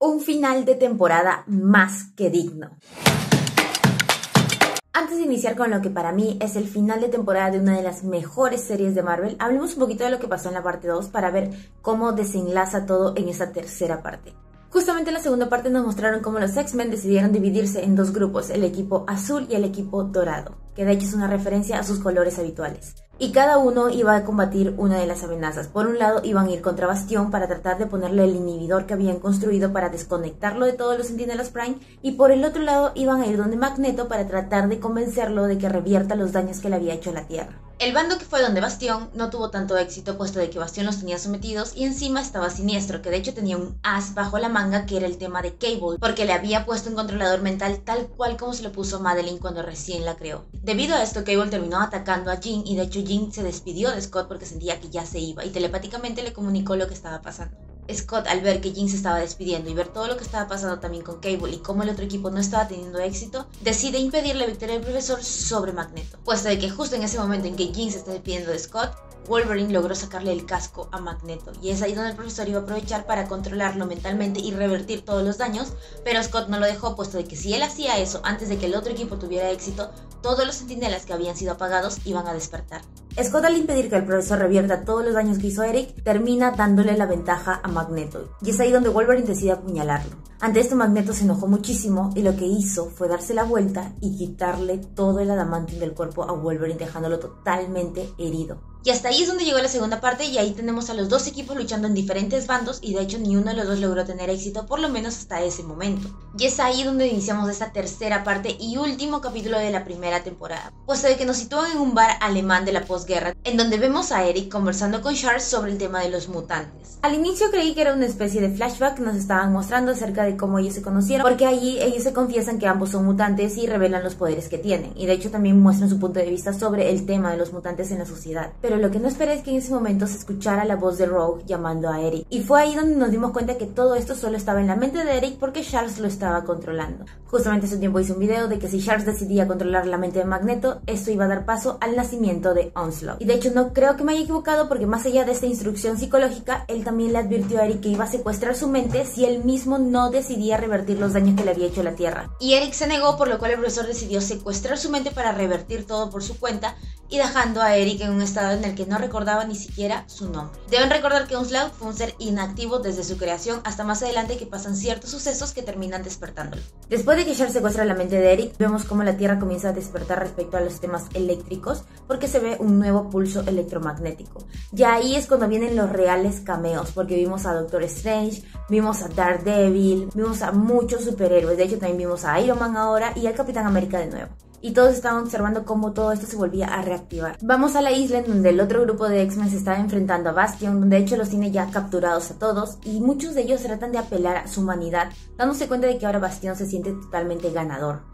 Un final de temporada más que digno. Antes de iniciar con lo que para mí es el final de temporada de una de las mejores series de Marvel, hablemos un poquito de lo que pasó en la parte 2 para ver cómo desenlaza todo en esa tercera parte. Justamente en la segunda parte nos mostraron cómo los X-Men decidieron dividirse en dos grupos, el equipo azul y el equipo dorado, que de hecho es una referencia a sus colores habituales. Y cada uno iba a combatir una de las amenazas. Por un lado iban a ir contra Bastión para tratar de ponerle el inhibidor que habían construido para desconectarlo de todos los Centinelas Prime, y por el otro lado iban a ir donde Magneto para tratar de convencerlo de que revierta los daños que le había hecho a la Tierra. El bando que fue donde Bastión no tuvo tanto éxito, puesto de que Bastión los tenía sometidos y encima estaba Siniestro, que de hecho tenía un as bajo la manga, que era el tema de Cable, porque le había puesto un controlador mental tal cual como se lo puso Madeline cuando recién la creó. Debido a esto, Cable terminó atacando a Jean, y de hecho Jean se despidió de Scott porque sentía que ya se iba y telepáticamente le comunicó lo que estaba pasando. Scott, al ver que Jean se estaba despidiendo y ver todo lo que estaba pasando también con Cable y cómo el otro equipo no estaba teniendo éxito, decide impedir la victoria del profesor sobre Magneto, puesto de que justo en ese momento en que Jean se está despidiendo de Scott, Wolverine logró sacarle el casco a Magneto, y es ahí donde el profesor iba a aprovechar para controlarlo mentalmente y revertir todos los daños, pero Scott no lo dejó, puesto de que si él hacía eso antes de que el otro equipo tuviera éxito, todos los centinelas que habían sido apagados iban a despertar. Scott, al impedir que el profesor revierta todos los daños que hizo Eric, termina dándole la ventaja a Magneto, y es ahí donde Wolverine decide apuñalarlo. Ante esto Magneto se enojó muchísimo y lo que hizo fue darse la vuelta y quitarle todo el adamantium del cuerpo a Wolverine, dejándolo totalmente herido. Y hasta ahí es donde llegó la segunda parte, y ahí tenemos a los dos equipos luchando en diferentes bandos, y de hecho ni uno de los dos logró tener éxito, por lo menos hasta ese momento. Y es ahí donde iniciamos esta tercera parte y último capítulo de la primera temporada, puesto de que nos sitúan en un bar alemán de la posguerra, en donde vemos a Eric conversando con Charles sobre el tema de los mutantes. Al inicio creí que era una especie de flashback que nos estaban mostrando acerca de cómo ellos se conocieron, porque allí ellos se confiesan que ambos son mutantes y revelan los poderes que tienen, y de hecho también muestran su punto de vista sobre el tema de los mutantes en la sociedad. Pero lo que no esperé es que en ese momento se escuchara la voz de Rogue llamando a Eric, y fue ahí donde nos dimos cuenta que todo esto solo estaba en la mente de Eric porque Charles lo estaba controlando. Justamente hace un tiempo hice un video de que si Charles decidía controlar la mente de Magneto, esto iba a dar paso al nacimiento de Onslaught. Y de hecho no creo que me haya equivocado, porque más allá de esta instrucción psicológica, él también le advirtió a Eric que iba a secuestrar su mente si él mismo no decidía revertir los daños que le había hecho a la Tierra. Y Eric se negó, por lo cual el profesor decidió secuestrar su mente para revertir todo por su cuenta, y dejando a Eric en un estado en el que no recordaba ni siquiera su nombre. Deben recordar que Onslaught fue un ser inactivo desde su creación hasta más adelante, que pasan ciertos sucesos que terminan despertándolo. Después de que Charles secuestra la mente de Eric, vemos cómo la Tierra comienza a despertar respecto a los sistemas eléctricos, porque se ve un nuevo pulso electromagnético. Ya ahí es cuando vienen los reales cameos, porque vimos a Doctor Strange, vimos a Daredevil, vimos a muchos superhéroes. De hecho también vimos a Iron Man ahora y al Capitán América de nuevo. Y todos estaban observando cómo todo esto se volvía a reactivar. Vamos a la isla en donde el otro grupo de X-Men se estaba enfrentando a Bastion, donde de hecho los tiene ya capturados a todos, y muchos de ellos tratan de apelar a su humanidad, dándose cuenta de que ahora Bastion se siente totalmente ganador.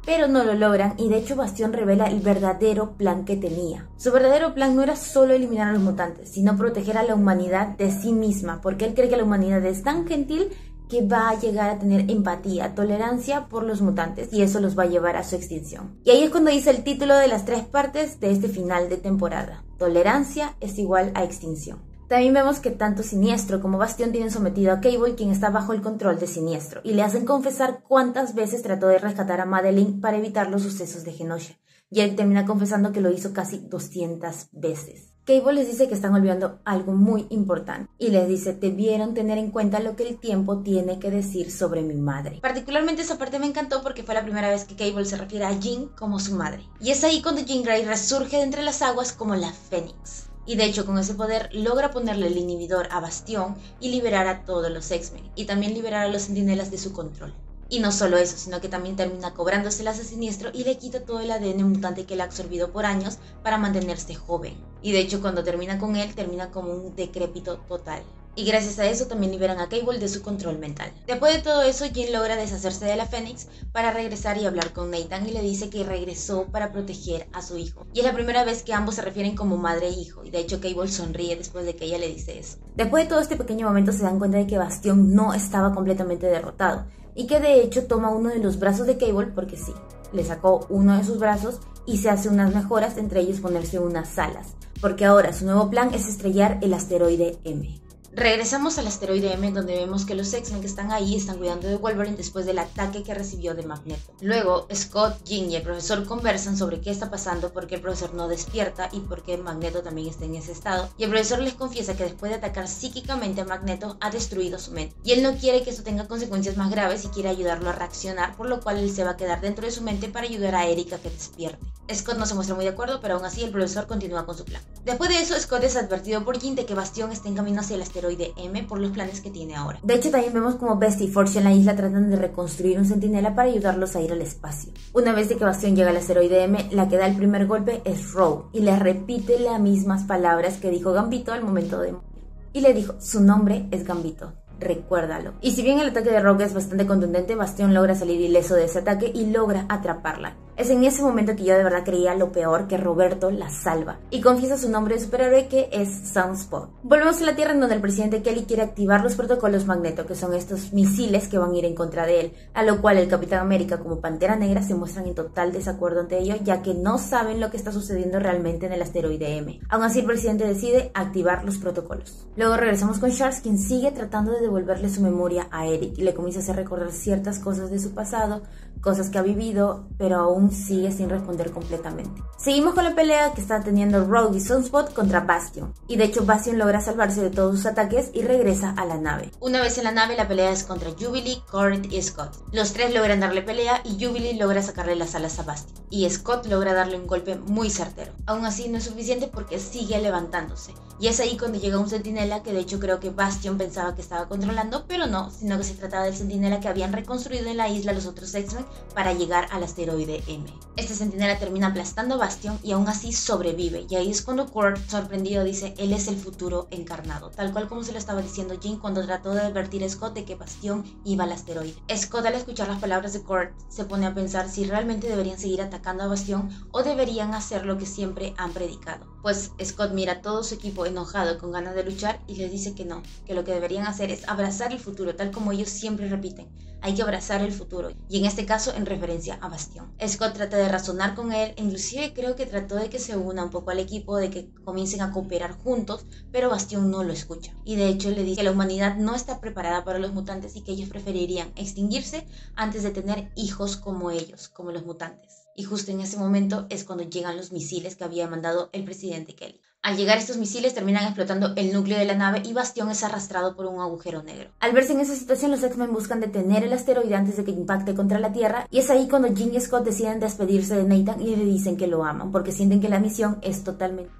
Pero no lo logran, y de hecho Bastion revela el verdadero plan que tenía. Su verdadero plan no era solo eliminar a los mutantes, sino proteger a la humanidad de sí misma, porque él cree que la humanidad es tan gentil que va a llegar a tener empatía, tolerancia por los mutantes, y eso los va a llevar a su extinción. Y ahí es cuando dice el título de las 3 partes de este final de temporada: tolerancia es igual a extinción. También vemos que tanto Siniestro como Bastión tienen sometido a Cable, quien está bajo el control de Siniestro, y le hacen confesar cuántas veces trató de rescatar a Madeline para evitar los sucesos de Genosha, y él termina confesando que lo hizo casi 200 veces. Cable les dice que están olvidando algo muy importante, y les dice: debieron tener en cuenta lo que el tiempo tiene que decir sobre mi madre. Particularmente esa parte me encantó, porque fue la primera vez que Cable se refiere a Jean como su madre, y es ahí cuando Jean Grey resurge de entre las aguas como la Fénix. Y de hecho con ese poder logra ponerle el inhibidor a Bastión y liberar a todos los X-Men, y también liberar a los Centinelas de su control. Y no solo eso, sino que también termina cobrándoselas a Siniestro y le quita todo el ADN mutante que él ha absorbido por años para mantenerse joven. Y de hecho cuando termina con él, termina como un decrépito total. Y gracias a eso también liberan a Cable de su control mental. Después de todo eso, Jean logra deshacerse de la Fénix para regresar y hablar con Nathan, y le dice que regresó para proteger a su hijo. Y es la primera vez que ambos se refieren como madre e hijo, y de hecho Cable sonríe después de que ella le dice eso. Después de todo este pequeño momento se dan cuenta de que Bastión no estaba completamente derrotado, y que de hecho toma uno de los brazos de Cable, porque sí, le sacó uno de sus brazos y se hace unas mejoras, entre ellos ponerse unas alas, porque ahora su nuevo plan es estrellar el asteroide M. Regresamos al asteroide M, donde vemos que los X-Men que están ahí están cuidando de Wolverine después del ataque que recibió de Magneto. Luego, Scott, Jean y el profesor conversan sobre qué está pasando, por qué el profesor no despierta y por qué Magneto también está en ese estado. Y el profesor les confiesa que después de atacar psíquicamente a Magneto ha destruido su mente. Y él no quiere que esto tenga consecuencias más graves y quiere ayudarlo a reaccionar, por lo cual él se va a quedar dentro de su mente para ayudar a Eric a que despierte. Scott no se muestra muy de acuerdo, pero aún así el profesor continúa con su plan. Después de eso, Scott es advertido por Jean de que Bastión está en camino hacia el asteroide M por los planes que tiene ahora. De hecho, también vemos como Bestie y Forge en la isla tratan de reconstruir un centinela para ayudarlos a ir al espacio. Una vez de que Bastión llega al asteroide M, la que da el primer golpe es Rogue y le repite las mismas palabras que dijo Gambito al momento de morir. Y le dijo, su nombre es Gambito. Recuérdalo. Y si bien el ataque de Rogue es bastante contundente, Bastión logra salir ileso de ese ataque y logra atraparla. Es en ese momento que yo de verdad creía lo peor, que Roberto la salva y confiesa su nombre de superhéroe, que es Sunspot. Volvemos a la Tierra, en donde el presidente Kelly quiere activar los protocolos Magneto, que son estos misiles que van a ir en contra de él, a lo cual el Capitán América como Pantera Negra se muestran en total desacuerdo ante ello, ya que no saben lo que está sucediendo realmente en el asteroide M. Aún así, el presidente decide activar los protocolos. Luego regresamos con Charles, quien sigue tratando de devolverle su memoria a Eric y le comienza a hacer recordar ciertas cosas de su pasado, cosas que ha vivido, pero aún sigue sin responder completamente. Seguimos con la pelea que está teniendo Rogue y Sunspot contra Bastion, y de hecho Bastion logra salvarse de todos sus ataques y regresa a la nave. Una vez en la nave, la pelea es contra Jubilee, Court y Scott. Los tres logran darle pelea y Jubilee logra sacarle las alas a Bastion, y Scott logra darle un golpe muy certero. Aún así no es suficiente porque sigue levantándose, y es ahí cuando llega un centinela que de hecho creo que Bastion pensaba que estaba controlando, pero no, sino que se trataba del centinela que habían reconstruido en la isla los otros X-Men para llegar al asteroide M. Este centinela termina aplastando a Bastion y aún así sobrevive, y ahí es cuando Kurt, sorprendido, dice, él es el futuro encarnado, tal cual como se lo estaba diciendo Jean cuando trató de advertir a Scott de que Bastion iba al asteroide. Scott, al escuchar las palabras de Kurt, se pone a pensar si realmente deberían seguir atacando a Bastion o deberían hacer lo que siempre han predicado. Pues Scott mira a todo su equipo enojado con ganas de luchar y les dice que no, que lo que deberían hacer es abrazar el futuro, tal como ellos siempre repiten. Hay que abrazar el futuro, y en este caso en referencia a Bastion. Scott trata de razonar con él, inclusive creo que trató de que se una un poco al equipo, de que comiencen a cooperar juntos, pero Bastion no lo escucha. Y de hecho le dice que la humanidad no está preparada para los mutantes y que ellos preferirían extinguirse antes de tener hijos como ellos, como los mutantes. Y justo en ese momento es cuando llegan los misiles que había mandado el presidente Kelly. Al llegar estos misiles terminan explotando el núcleo de la nave y Bastion es arrastrado por un agujero negro. Al verse en esa situación, los X-Men buscan detener el asteroide antes de que impacte contra la Tierra, y es ahí cuando Jean y Scott deciden despedirse de Nathan y le dicen que lo aman, porque sienten que la misión es totalmente...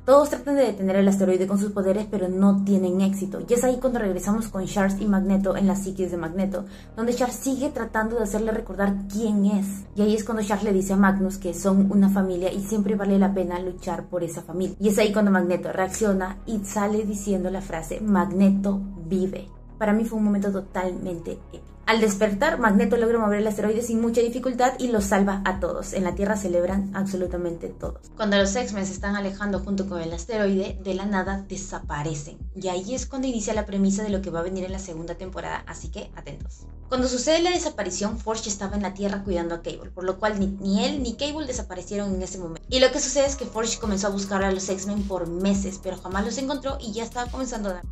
Todos tratan de detener el asteroide con sus poderes, pero no tienen éxito. Y es ahí cuando regresamos con Charles y Magneto en la psiquis de Magneto, donde Charles sigue tratando de hacerle recordar quién es. Y ahí es cuando Charles le dice a Magnus que son una familia y siempre vale la pena luchar por esa familia. Y es ahí cuando Magneto reacciona y sale diciendo la frase Magneto vive. Para mí fue un momento totalmente épico. Al despertar, Magneto logra mover el asteroide sin mucha dificultad y los salva a todos. En la Tierra celebran absolutamente todos. Cuando los X-Men se están alejando junto con el asteroide, de la nada desaparecen. Y ahí es cuando inicia la premisa de lo que va a venir en la segunda temporada, así que atentos. Cuando sucede la desaparición, Forge estaba en la Tierra cuidando a Cable, por lo cual ni él ni Cable desaparecieron en ese momento. Y lo que sucede es que Forge comenzó a buscar a los X-Men por meses, pero jamás los encontró y ya estaba comenzando a dar...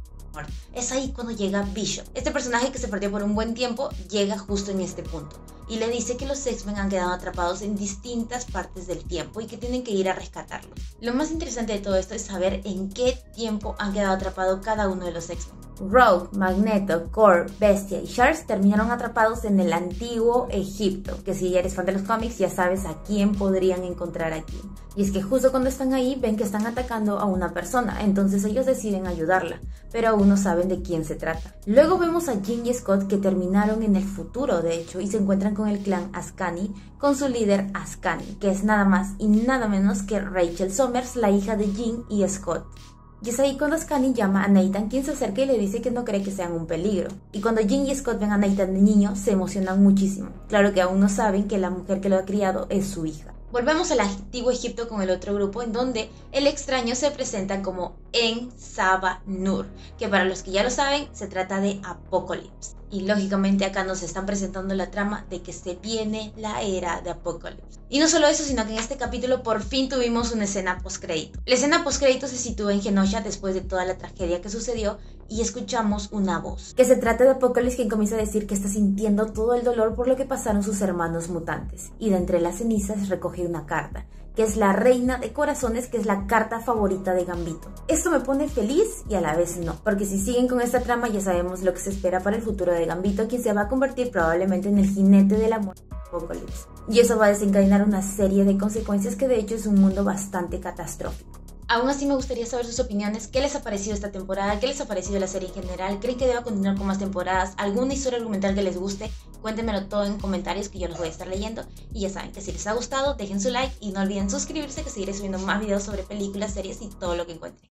Es ahí cuando llega Bishop. Este personaje que se perdió por un buen tiempo llega justo en este punto y le dice que los X-Men han quedado atrapados en distintas partes del tiempo y que tienen que ir a rescatarlos. Lo más interesante de todo esto es saber en qué tiempo han quedado atrapados cada uno de los X-Men. Rogue, Magneto, Core, Bestia y Charles terminaron atrapados en el antiguo Egipto, que si eres fan de los cómics ya sabes a quién podrían encontrar aquí. Y es que justo cuando están ahí ven que están atacando a una persona, entonces ellos deciden ayudarla, pero aún no saben de quién se trata. Luego vemos a Jean y Scott que terminaron en el futuro de hecho y se encuentran con el clan Ascani, con su líder Ascani, que es nada más y nada menos que Rachel Summers, la hija de Jean y Scott. Y es ahí cuando Ascani llama a Nathan, quien se acerca y le dice que no cree que sean un peligro. Y cuando Jean y Scott ven a Nathan de niño, se emocionan muchísimo. Claro que aún no saben que la mujer que lo ha criado es su hija. Volvemos al antiguo Egipto con el otro grupo, en donde el extraño se presenta como en Saba Nur, que para los que ya lo saben, se trata de Apocalypse. Y lógicamente acá nos están presentando la trama de que se viene la era de Apocalypse. Y no solo eso, sino que en este capítulo por fin tuvimos una escena postcrédito. La escena postcrédito se sitúa en Genosha después de toda la tragedia que sucedió y escuchamos una voz. Que se trata de Apocalypse, quien comienza a decir que está sintiendo todo el dolor por lo que pasaron sus hermanos mutantes. Y de entre las cenizas recoge una carta, que es la Reina de Corazones, que es la carta favorita de Gambito. Esto me pone feliz y a la vez no, porque si siguen con esta trama ya sabemos lo que se espera para el futuro de Gambito, quien se va a convertir probablemente en el jinete del amor de Apocalypse. Y eso va a desencadenar una serie de consecuencias que de hecho es un mundo bastante catastrófico. Aún así me gustaría saber sus opiniones. ¿Qué les ha parecido esta temporada? ¿Qué les ha parecido la serie en general? ¿Creen que deba continuar con más temporadas? ¿Alguna historia argumental que les guste? Cuéntenmelo todo en comentarios que yo los voy a estar leyendo. Y ya saben que si les ha gustado, dejen su like y no olviden suscribirse, que seguiré subiendo más videos sobre películas, series y todo lo que encuentren.